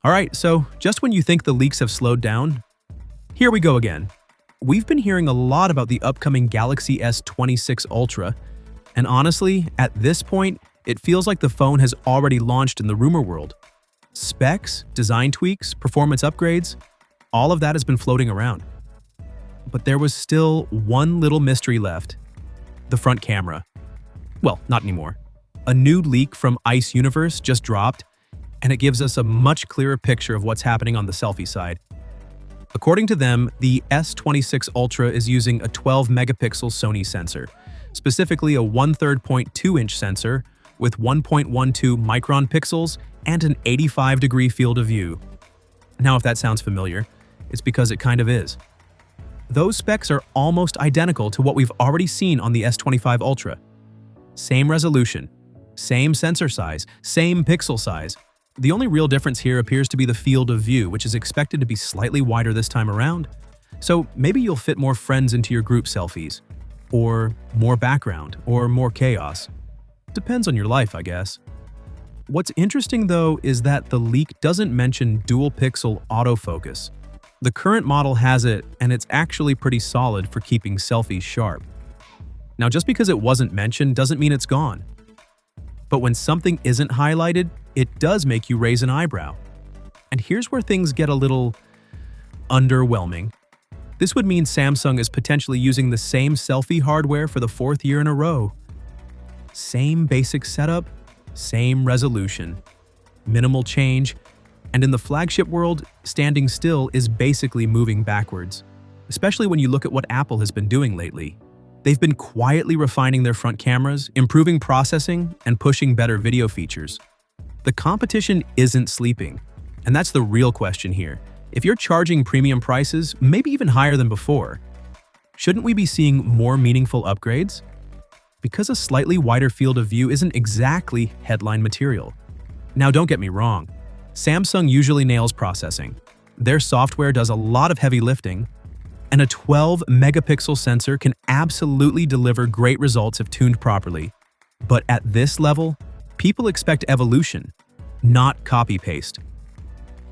Alright, so just when you think the leaks have slowed down, here we go again. We've been hearing a lot about the upcoming Galaxy S26 Ultra, and honestly, at this point, it feels like the phone has already launched in the rumor world. Specs, design tweaks, performance upgrades, all of that has been floating around. But there was still one little mystery left: the front camera. Well, not anymore. A new leak from Ice Universe just dropped, and it gives us a much clearer picture of what's happening on the selfie side. According to them, the S26 Ultra is using a 12-megapixel Sony sensor, specifically a 1/3 0.2-inch sensor with 1.12 micron pixels and an 85-degree field of view. Now, if that sounds familiar, it's because it kind of is. Those specs are almost identical to what we've already seen on the S25 Ultra. Same resolution, same sensor size, same pixel size. The only real difference here appears to be the field of view, which is expected to be slightly wider this time around. So maybe you'll fit more friends into your group selfies, or more background, or more chaos. Depends on your life, I guess. What's interesting though is that the leak doesn't mention dual-pixel autofocus. The current model has it, and it's actually pretty solid for keeping selfies sharp. Now, just because it wasn't mentioned doesn't mean it's gone. But when something isn't highlighted, it does make you raise an eyebrow. And here's where things get a little underwhelming. This would mean Samsung is potentially using the same selfie hardware for the 4th year in a row. Same basic setup, same resolution, minimal change, and in the flagship world, standing still is basically moving backwards, especially when you look at what Apple has been doing lately. They've been quietly refining their front cameras, improving processing, and pushing better video features. The competition isn't sleeping, and that's the real question here. If you're charging premium prices, maybe even higher than before, shouldn't we be seeing more meaningful upgrades? Because a slightly wider field of view isn't exactly headline material. Now, don't get me wrong. Samsung usually nails processing. Their software does a lot of heavy lifting, and a 12-megapixel sensor can absolutely deliver great results if tuned properly. But at this level, people expect evolution, not copy-paste.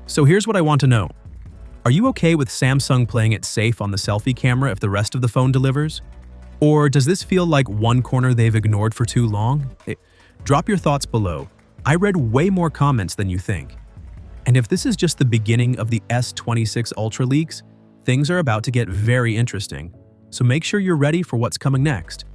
So here's what I want to know. Are you okay with Samsung playing it safe on the selfie camera if the rest of the phone delivers? Or does this feel like one corner they've ignored for too long? Drop your thoughts below. I read way more comments than you think. And if this is just the beginning of the S26 Ultra leaks, things are about to get very interesting. So make sure you're ready for what's coming next.